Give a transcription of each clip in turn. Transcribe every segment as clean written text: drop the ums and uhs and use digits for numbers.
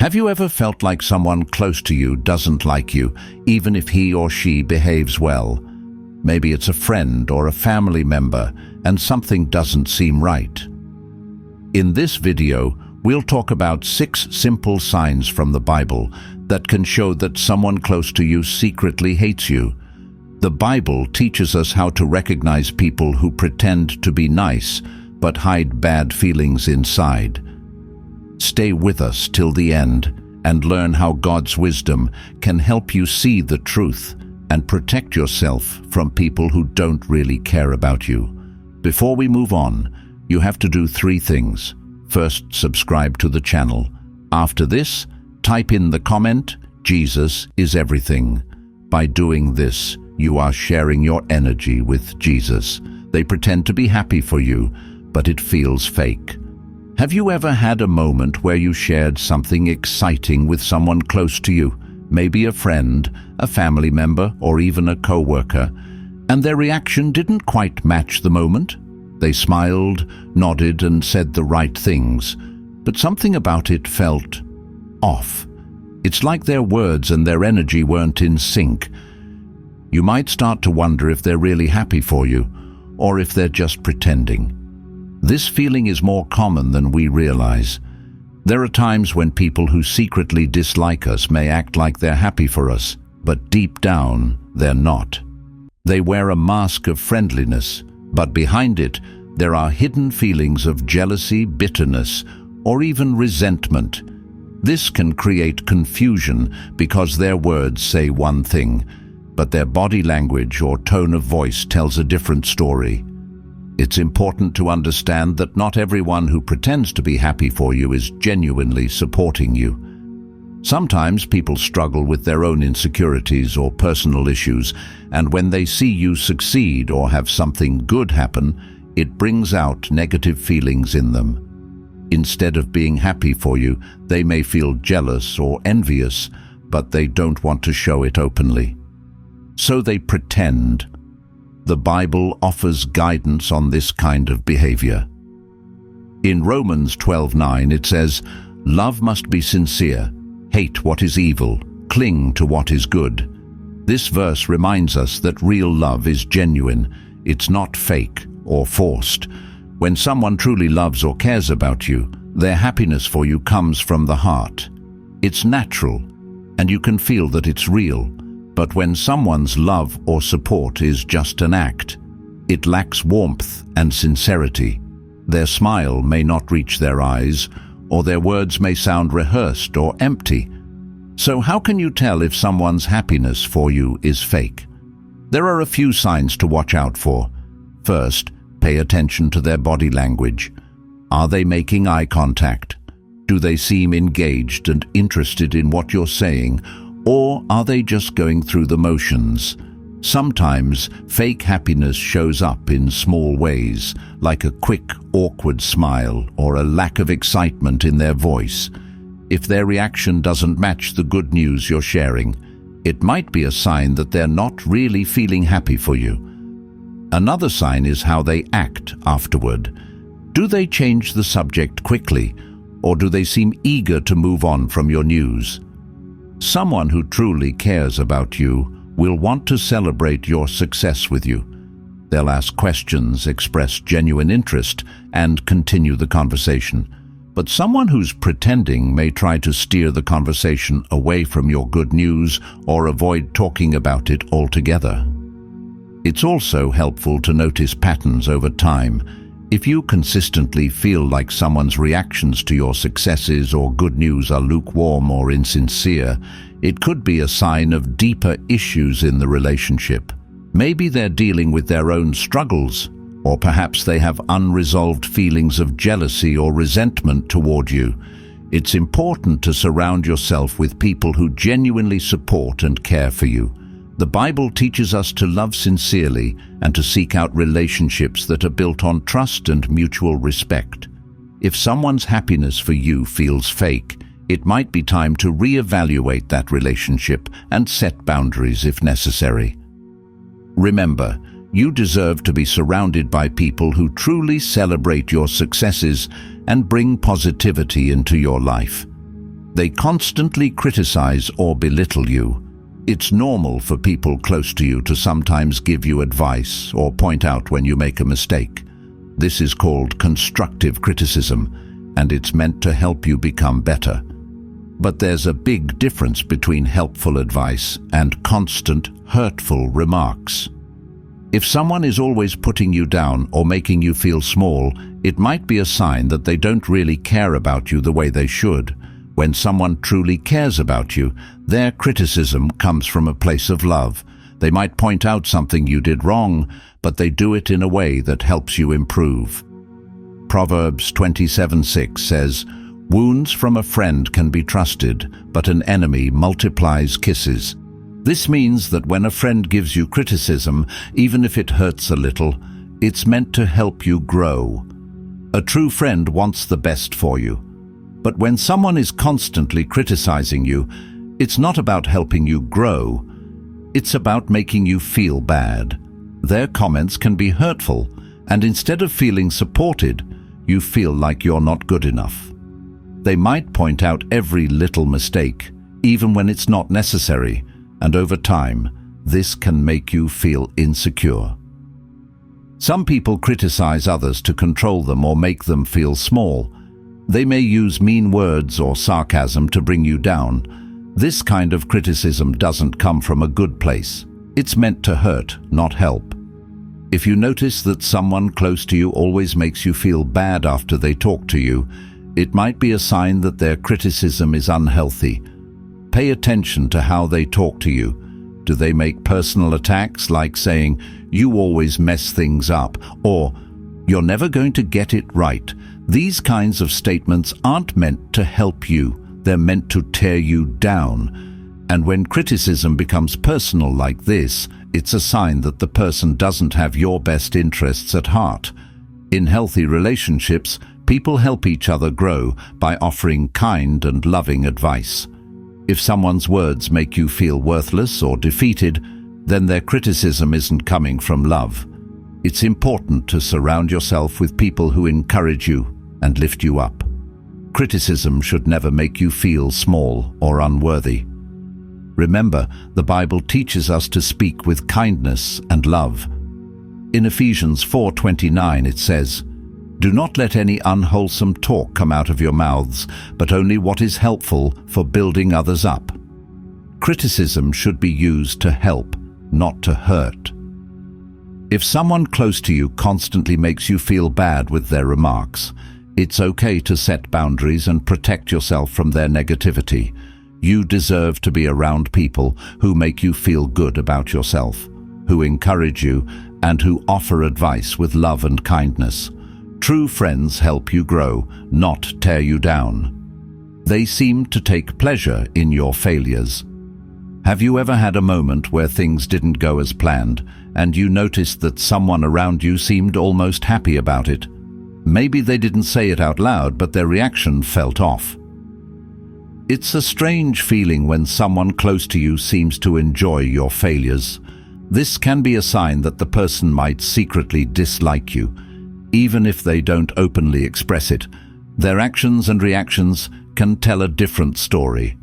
Have you ever felt like someone close to you doesn't like you, even if he or she behaves well? Maybe it's a friend or a family member, and something doesn't seem right. In this video, we'll talk about 6 simple signs from the Bible that can show that someone close to you secretly hates you. The Bible teaches us how to recognize people who pretend to be nice, but hide bad feelings inside. Stay with us till the end and learn how God's wisdom can help you see the truth and protect yourself from people who don't really care about you. Before we move on, you have to do 3 things. First, subscribe to the channel. After this, type in the comment, "Jesus is everything." By doing this, you are sharing your energy with Jesus. They pretend to be happy for you, but it feels fake. Have you ever had a moment where you shared something exciting with someone close to you, maybe a friend, a family member, or even a co-worker, and their reaction didn't quite match the moment? They smiled, nodded, and said the right things, but something about it felt off. It's like their words and their energy weren't in sync. You might start to wonder if they're really happy for you, or if they're just pretending. This feeling is more common than we realize. There are times when people who secretly dislike us may act like they're happy for us, but deep down, they're not. They wear a mask of friendliness, but behind it, there are hidden feelings of jealousy, bitterness, or even resentment. This can create confusion because their words say one thing, but their body language or tone of voice tells a different story. It's important to understand that not everyone who pretends to be happy for you is genuinely supporting you. Sometimes people struggle with their own insecurities or personal issues, and when they see you succeed or have something good happen, it brings out negative feelings in them. Instead of being happy for you, they may feel jealous or envious, but they don't want to show it openly. So they pretend. The Bible offers guidance on this kind of behavior. In Romans 12:9 it says, "Love must be sincere, hate what is evil, cling to what is good." This verse reminds us that real love is genuine. It's not fake or forced. When someone truly loves or cares about you, their happiness for you comes from the heart. It's natural, and you can feel that it's real. But when someone's love or support is just an act, it lacks warmth and sincerity. Their smile may not reach their eyes, or their words may sound rehearsed or empty. So how can you tell if someone's happiness for you is fake? There are a few signs to watch out for. First, pay attention to their body language. Are they making eye contact? Do they seem engaged and interested in what you're saying? Or are they just going through the motions? Sometimes fake happiness shows up in small ways, like a quick, awkward smile or a lack of excitement in their voice. If their reaction doesn't match the good news you're sharing, it might be a sign that they're not really feeling happy for you. Another sign is how they act afterward. Do they change the subject quickly, or do they seem eager to move on from your news? Someone who truly cares about you will want to celebrate your success with you. They'll ask questions, express genuine interest, and continue the conversation. But someone who's pretending may try to steer the conversation away from your good news or avoid talking about it altogether. It's also helpful to notice patterns over time. If you consistently feel like someone's reactions to your successes or good news are lukewarm or insincere, it could be a sign of deeper issues in the relationship. Maybe they're dealing with their own struggles, or perhaps they have unresolved feelings of jealousy or resentment toward you. It's important to surround yourself with people who genuinely support and care for you. The Bible teaches us to love sincerely and to seek out relationships that are built on trust and mutual respect. If someone's happiness for you feels fake, it might be time to reevaluate that relationship and set boundaries if necessary. Remember, you deserve to be surrounded by people who truly celebrate your successes and bring positivity into your life. They constantly criticize or belittle you. It's normal for people close to you to sometimes give you advice or point out when you make a mistake. This is called constructive criticism, and it's meant to help you become better. But there's a big difference between helpful advice and constant, hurtful remarks. If someone is always putting you down or making you feel small, it might be a sign that they don't really care about you the way they should. When someone truly cares about you, their criticism comes from a place of love. They might point out something you did wrong, but they do it in a way that helps you improve. Proverbs 27:6 says, "Wounds from a friend can be trusted, but an enemy multiplies kisses." This means that when a friend gives you criticism, even if it hurts a little, it's meant to help you grow. A true friend wants the best for you. But when someone is constantly criticizing you, it's not about helping you grow. It's about making you feel bad. Their comments can be hurtful, and instead of feeling supported, you feel like you're not good enough. They might point out every little mistake, even when it's not necessary, and over time, this can make you feel insecure. Some people criticize others to control them or make them feel small. They may use mean words or sarcasm to bring you down. This kind of criticism doesn't come from a good place. It's meant to hurt, not help. If you notice that someone close to you always makes you feel bad after they talk to you, it might be a sign that their criticism is unhealthy. Pay attention to how they talk to you. Do they make personal attacks like saying, "You always mess things up," or "You're never going to get it right"? These kinds of statements aren't meant to help you. They're meant to tear you down. And when criticism becomes personal like this, it's a sign that the person doesn't have your best interests at heart. In healthy relationships, people help each other grow by offering kind and loving advice. If someone's words make you feel worthless or defeated, then their criticism isn't coming from love. It's important to surround yourself with people who encourage you and lift you up. Criticism should never make you feel small or unworthy. Remember, the Bible teaches us to speak with kindness and love. In Ephesians 4:29 it says, "Do not let any unwholesome talk come out of your mouths, but only what is helpful for building others up." Criticism should be used to help, not to hurt. If someone close to you constantly makes you feel bad with their remarks, it's okay to set boundaries and protect yourself from their negativity. You deserve to be around people who make you feel good about yourself, who encourage you, and who offer advice with love and kindness. True friends help you grow, not tear you down. They seem to take pleasure in your failures. Have you ever had a moment where things didn't go as planned, and you noticed that someone around you seemed almost happy about it? Maybe they didn't say it out loud, but their reaction felt off. It's a strange feeling when someone close to you seems to enjoy your failures. This can be a sign that the person might secretly dislike you, even if they don't openly express it. Their actions and reactions can tell a different story.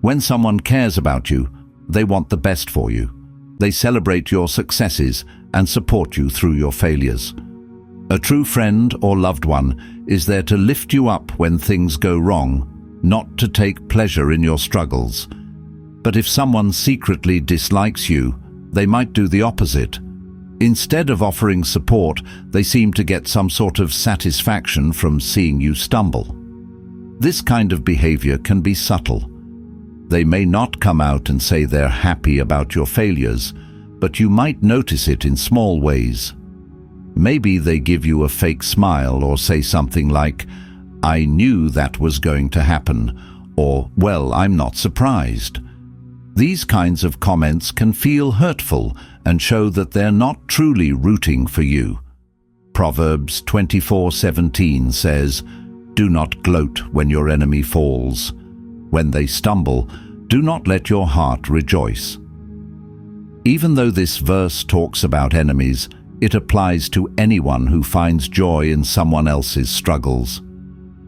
When someone cares about you, they want the best for you. They celebrate your successes and support you through your failures. A true friend or loved one is there to lift you up when things go wrong, not to take pleasure in your struggles. But if someone secretly dislikes you, they might do the opposite. Instead of offering support, they seem to get some sort of satisfaction from seeing you stumble. This kind of behavior can be subtle. They may not come out and say they're happy about your failures, but you might notice it in small ways. Maybe they give you a fake smile or say something like, "I knew that was going to happen," or, "Well, I'm not surprised." These kinds of comments can feel hurtful and show that they're not truly rooting for you. Proverbs 24:17 says, "Do not gloat when your enemy falls. When they stumble, do not let your heart rejoice." Even though this verse talks about enemies, it applies to anyone who finds joy in someone else's struggles.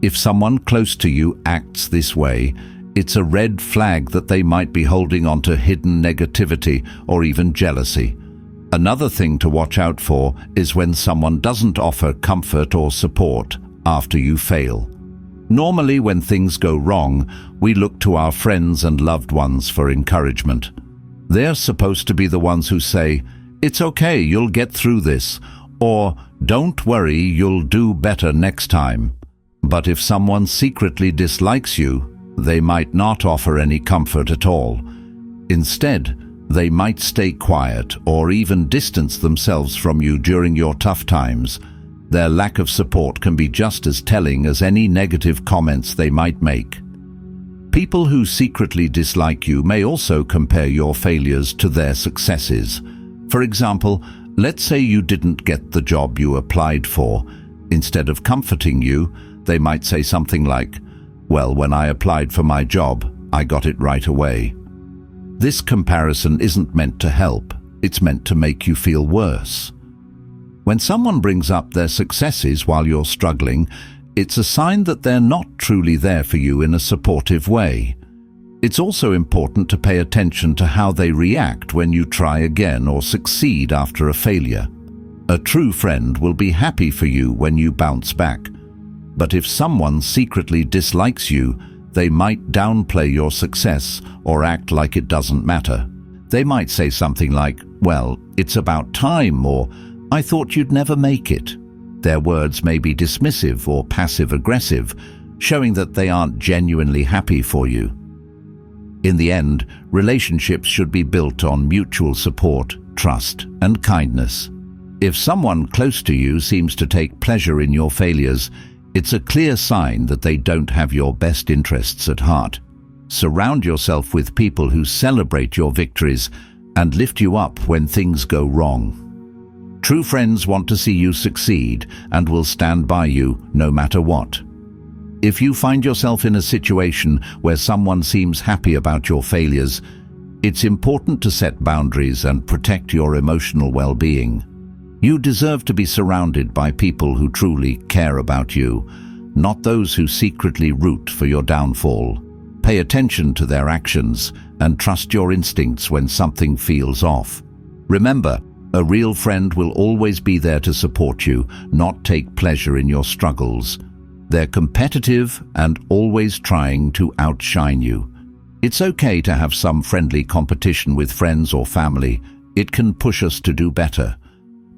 If someone close to you acts this way, it's a red flag that they might be holding on to hidden negativity or even jealousy. Another thing to watch out for is when someone doesn't offer comfort or support after you fail. Normally, when things go wrong, we look to our friends and loved ones for encouragement. They're supposed to be the ones who say, "It's okay, you'll get through this," or "Don't worry, you'll do better next time." But if someone secretly dislikes you, they might not offer any comfort at all. Instead, they might stay quiet or even distance themselves from you during your tough times. Their lack of support can be just as telling as any negative comments they might make. People who secretly dislike you may also compare your failures to their successes. For example, let's say you didn't get the job you applied for. Instead of comforting you, they might say something like, "Well, when I applied for my job, I got it right away." This comparison isn't meant to help, it's meant to make you feel worse. When someone brings up their successes while you're struggling, it's a sign that they're not truly there for you in a supportive way. It's also important to pay attention to how they react when you try again or succeed after a failure. A true friend will be happy for you when you bounce back. But if someone secretly dislikes you, they might downplay your success or act like it doesn't matter. They might say something like, "Well, it's about time," or "I thought you'd never make it." Their words may be dismissive or passive-aggressive, showing that they aren't genuinely happy for you. In the end, relationships should be built on mutual support, trust, and kindness. If someone close to you seems to take pleasure in your failures, it's a clear sign that they don't have your best interests at heart. Surround yourself with people who celebrate your victories and lift you up when things go wrong. True friends want to see you succeed and will stand by you no matter what. If you find yourself in a situation where someone seems happy about your failures, it's important to set boundaries and protect your emotional well-being. You deserve to be surrounded by people who truly care about you, not those who secretly root for your downfall. Pay attention to their actions and trust your instincts when something feels off. Remember, a real friend will always be there to support you, not take pleasure in your struggles. They're competitive and always trying to outshine you. It's okay to have some friendly competition with friends or family. It can push us to do better.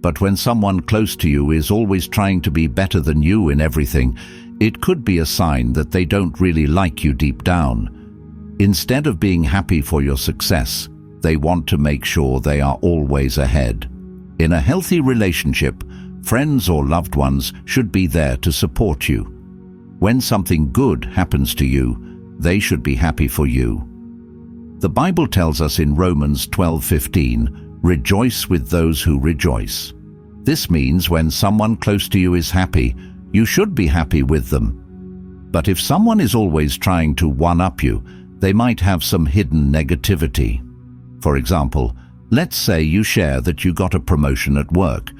But when someone close to you is always trying to be better than you in everything, it could be a sign that they don't really like you deep down. Instead of being happy for your success, they want to make sure they are always ahead. In a healthy relationship, friends or loved ones should be there to support you. When something good happens to you, they should be happy for you. The Bible tells us in Romans 12:15, "Rejoice with those who rejoice." This means when someone close to you is happy, you should be happy with them. But if someone is always trying to one-up you, they might have some hidden negativity. For example, let's say you share that you got a promotion at work.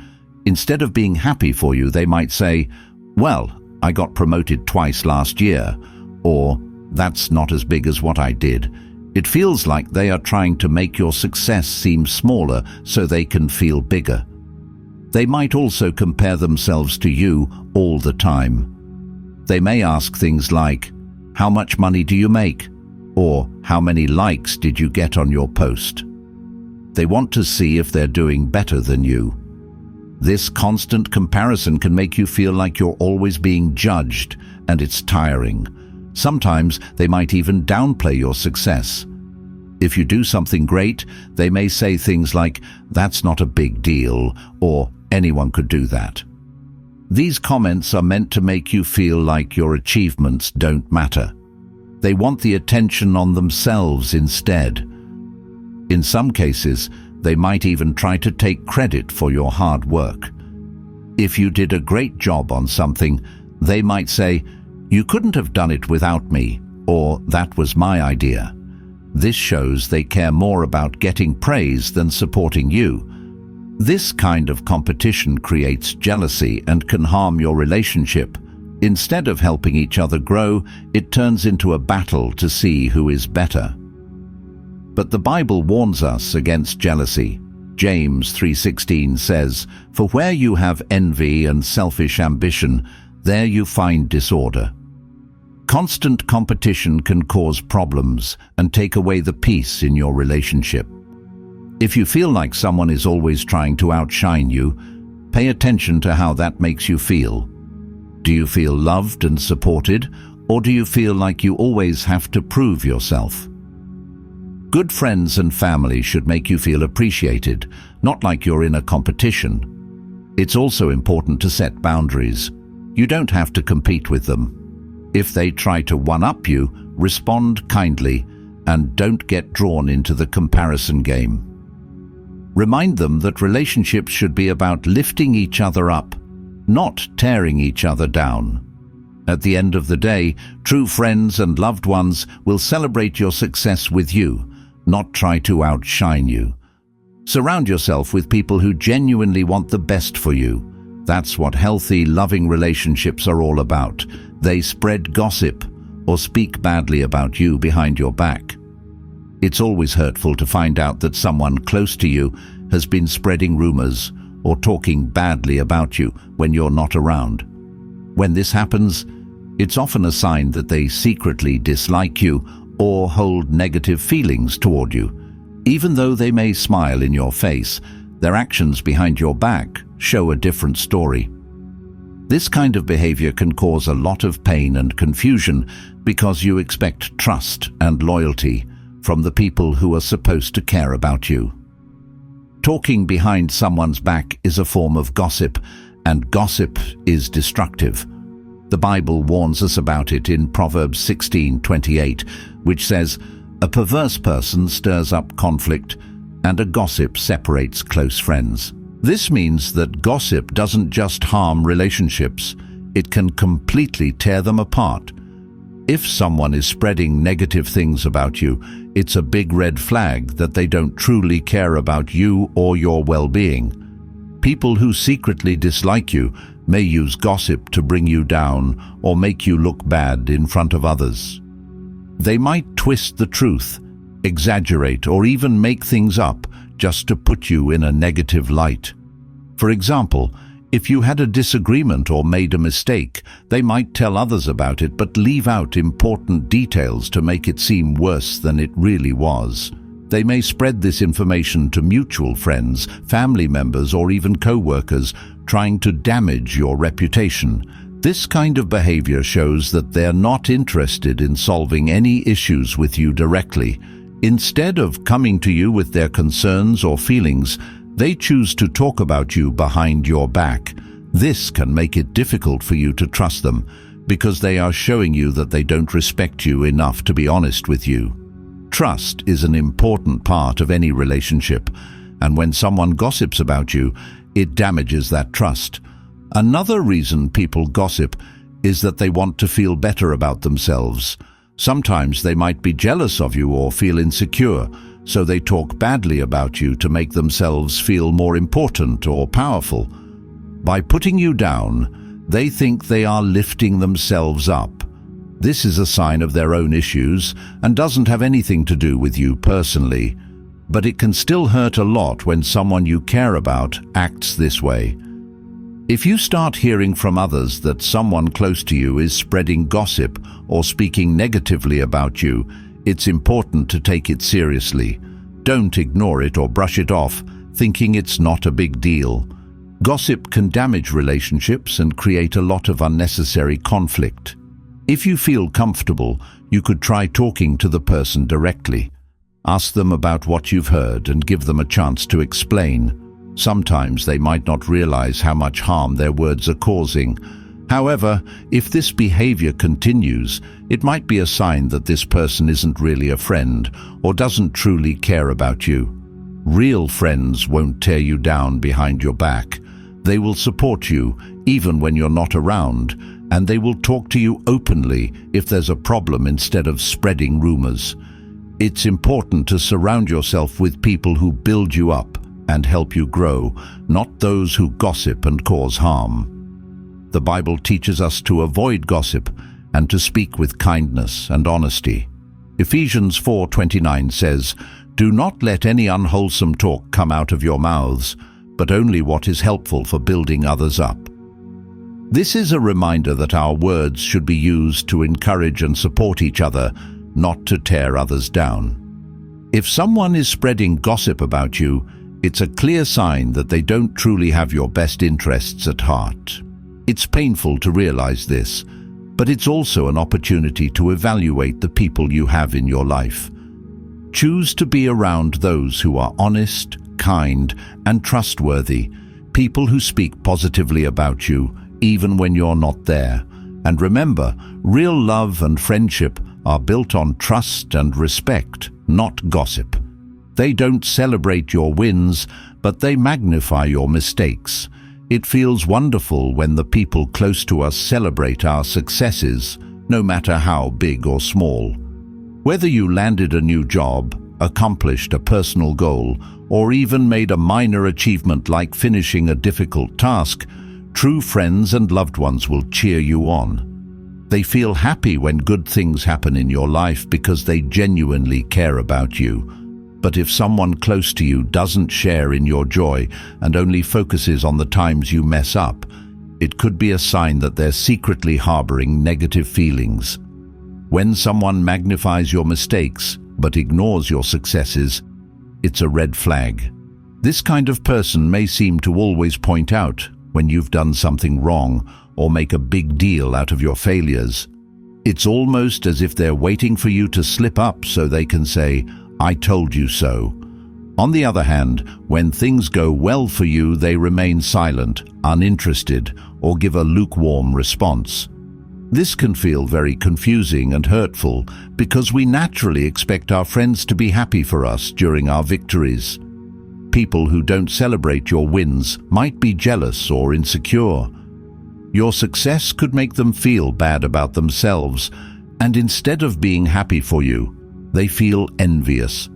Instead of being happy for you, they might say, "Well, I got promoted twice last year," or "That's not as big as what I did." It feels like they are trying to make your success seem smaller so they can feel bigger. They might also compare themselves to you all the time. They may ask things like, "How much money do you make?" or "How many likes did you get on your post?" They want to see if they're doing better than you. This constant comparison can make you feel like you're always being judged, and it's tiring. Sometimes they might even downplay your success. If you do something great, they may say things like, "That's not a big deal," or "Anyone could do that." These comments are meant to make you feel like your achievements don't matter. They want the attention on themselves instead. In some cases, they might even try to take credit for your hard work. If you did a great job on something, they might say, "You couldn't have done it without me," or "That was my idea." This shows they care more about getting praise than supporting you. This kind of competition creates jealousy and can harm your relationship. Instead of helping each other grow, it turns into a battle to see who is better. But the Bible warns us against jealousy. James 3:16 says, "For where you have envy and selfish ambition, there you find disorder." Constant competition can cause problems and take away the peace in your relationship. If you feel like someone is always trying to outshine you, pay attention to how that makes you feel. Do you feel loved and supported, or do you feel like you always have to prove yourself? Good friends and family should make you feel appreciated, not like you're in a competition. It's also important to set boundaries. You don't have to compete with them. If they try to one-up you, respond kindly and don't get drawn into the comparison game. Remind them that relationships should be about lifting each other up, not tearing each other down. At the end of the day, true friends and loved ones will celebrate your success with you, not try to outshine you. Surround yourself with people who genuinely want the best for you. That's what healthy, loving relationships are all about. They spread gossip or speak badly about you behind your back. It's always hurtful to find out that someone close to you has been spreading rumors or talking badly about you when you're not around. When this happens, it's often a sign that they secretly dislike you or hold negative feelings toward you. Even though they may smile in your face, their actions behind your back show a different story. This kind of behavior can cause a lot of pain and confusion because you expect trust and loyalty from the people who are supposed to care about you. Talking behind someone's back is a form of gossip, and gossip is destructive. The Bible warns us about it in Proverbs 16:28, which says, "A perverse person stirs up conflict, and a gossip separates close friends." This means that gossip doesn't just harm relationships, it can completely tear them apart. If someone is spreading negative things about you, it's a big red flag that they don't truly care about you or your well-being. People who secretly dislike you may use gossip to bring you down or make you look bad in front of others. They might twist the truth, exaggerate, or even make things up just to put you in a negative light. For example, if you had a disagreement or made a mistake, they might tell others about it but leave out important details to make it seem worse than it really was. They may spread this information to mutual friends, family members, or even co-workers, trying to damage your reputation. This kind of behavior shows that they're not interested in solving any issues with you directly. Instead of coming to you with their concerns or feelings, they choose to talk about you behind your back. This can make it difficult for you to trust them because they are showing you that they don't respect you enough to be honest with you. Trust is an important part of any relationship, and when someone gossips about you, it damages that trust. Another reason people gossip is that they want to feel better about themselves. Sometimes they might be jealous of you or feel insecure, so they talk badly about you to make themselves feel more important or powerful. By putting you down, they think they are lifting themselves up. This is a sign of their own issues and doesn't have anything to do with you personally, but it can still hurt a lot when someone you care about acts this way. If you start hearing from others that someone close to you is spreading gossip or speaking negatively about you, it's important to take it seriously. Don't ignore it or brush it off, thinking it's not a big deal. Gossip can damage relationships and create a lot of unnecessary conflict. If you feel comfortable, you could try talking to the person directly. Ask them about what you've heard and give them a chance to explain. Sometimes they might not realize how much harm their words are causing. However, if this behavior continues, it might be a sign that this person isn't really a friend or doesn't truly care about you. Real friends won't tear you down behind your back. They will support you even when you're not around, and they will talk to you openly if there's a problem instead of spreading rumors. It's important to surround yourself with people who build you up and help you grow, not those who gossip and cause harm. The Bible teaches us to avoid gossip and to speak with kindness and honesty. Ephesians 4:29 says, "Do not let any unwholesome talk come out of your mouths, but only what is helpful for building others up." This is a reminder that our words should be used to encourage and support each other, not to tear others down. If someone is spreading gossip about you, it's a clear sign that they don't truly have your best interests at heart. It's painful to realize this, but it's also an opportunity to evaluate the people you have in your life. Choose to be around those who are honest, kind, and trustworthy, people who speak positively about you, even when you're not there. And remember, real love and friendship are built on trust and respect, not gossip. They don't celebrate your wins, but they magnify your mistakes. It feels wonderful when the people close to us celebrate our successes, no matter how big or small. Whether you landed a new job, accomplished a personal goal, or even made a minor achievement like finishing a difficult task, true friends and loved ones will cheer you on. They feel happy when good things happen in your life because they genuinely care about you. But if someone close to you doesn't share in your joy and only focuses on the times you mess up, it could be a sign that they're secretly harboring negative feelings. When someone magnifies your mistakes but ignores your successes, it's a red flag. This kind of person may seem to always point out when you've done something wrong or make a big deal out of your failures. It's almost as if they're waiting for you to slip up so they can say, "I told you so." On the other hand, when things go well for you, they remain silent, uninterested, or give a lukewarm response. This can feel very confusing and hurtful because we naturally expect our friends to be happy for us during our victories. People who don't celebrate your wins might be jealous or insecure. Your success could make them feel bad about themselves, and instead of being happy for you, they feel envious.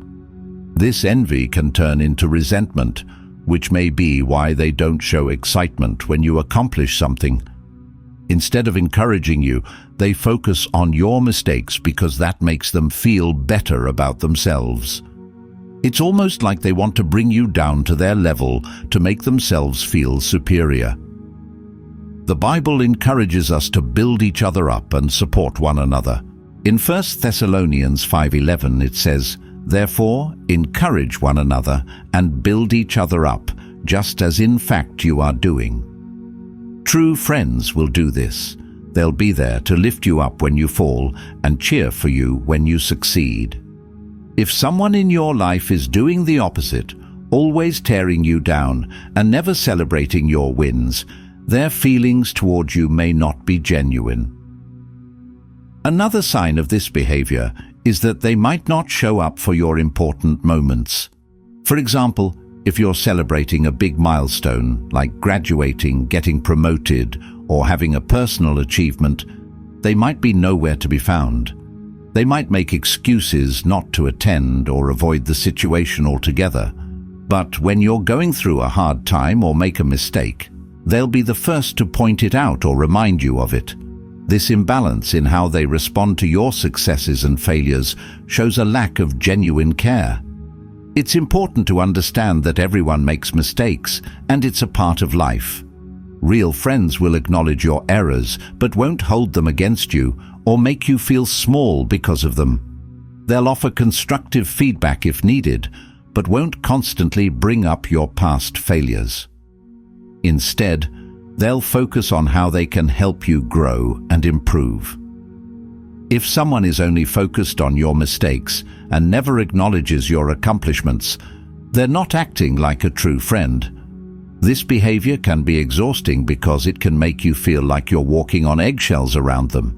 This envy can turn into resentment, which may be why they don't show excitement when you accomplish something. Instead of encouraging you, they focus on your mistakes because that makes them feel better about themselves. It's almost like they want to bring you down to their level to make themselves feel superior. The Bible encourages us to build each other up and support one another. In 1 Thessalonians 5:11 it says, "Therefore, encourage one another and build each other up, just as in fact you are doing." True friends will do this. They'll be there to lift you up when you fall and cheer for you when you succeed. If someone in your life is doing the opposite, always tearing you down and never celebrating your wins, their feelings towards you may not be genuine. Another sign of this behavior is that they might not show up for your important moments. For example, if you're celebrating a big milestone, like graduating, getting promoted, or having a personal achievement, they might be nowhere to be found. They might make excuses not to attend or avoid the situation altogether. But when you're going through a hard time or make a mistake, they'll be the first to point it out or remind you of it. This imbalance in how they respond to your successes and failures shows a lack of genuine care. It's important to understand that everyone makes mistakes, and it's a part of life. Real friends will acknowledge your errors, but won't hold them against you or make you feel small because of them. They'll offer constructive feedback if needed, but won't constantly bring up your past failures. Instead, they'll focus on how they can help you grow and improve. If someone is only focused on your mistakes and never acknowledges your accomplishments, they're not acting like a true friend. This behavior can be exhausting because it can make you feel like you're walking on eggshells around them.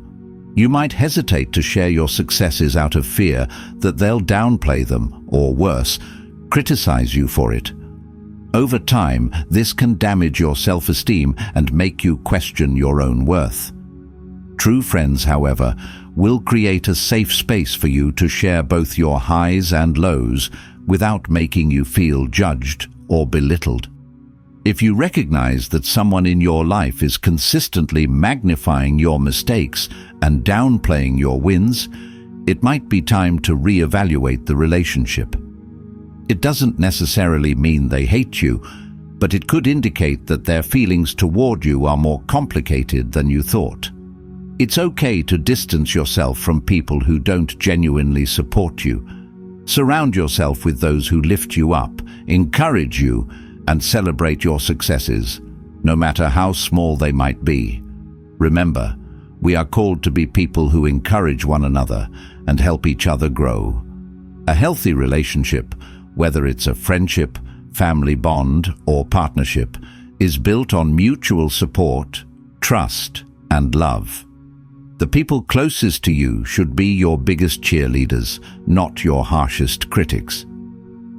You might hesitate to share your successes out of fear that they'll downplay them, or worse, criticize you for it. Over time, this can damage your self-esteem and make you question your own worth. True friends, however, will create a safe space for you to share both your highs and lows without making you feel judged or belittled. If you recognize that someone in your life is consistently magnifying your mistakes and downplaying your wins, it might be time to reevaluate the relationship. It doesn't necessarily mean they hate you, but it could indicate that their feelings toward you are more complicated than you thought. It's okay to distance yourself from people who don't genuinely support you. Surround yourself with those who lift you up, encourage you, and celebrate your successes, no matter how small they might be. Remember, we are called to be people who encourage one another and help each other grow. A healthy relationship, whether it's a friendship, family bond, or partnership, is built on mutual support, trust, and love. The people closest to you should be your biggest cheerleaders, not your harshest critics.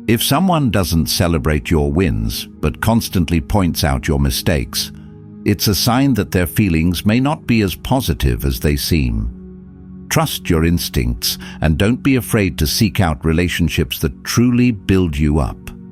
If someone doesn't celebrate your wins, but constantly points out your mistakes, it's a sign that their feelings may not be as positive as they seem. Trust your instincts and don't be afraid to seek out relationships that truly build you up.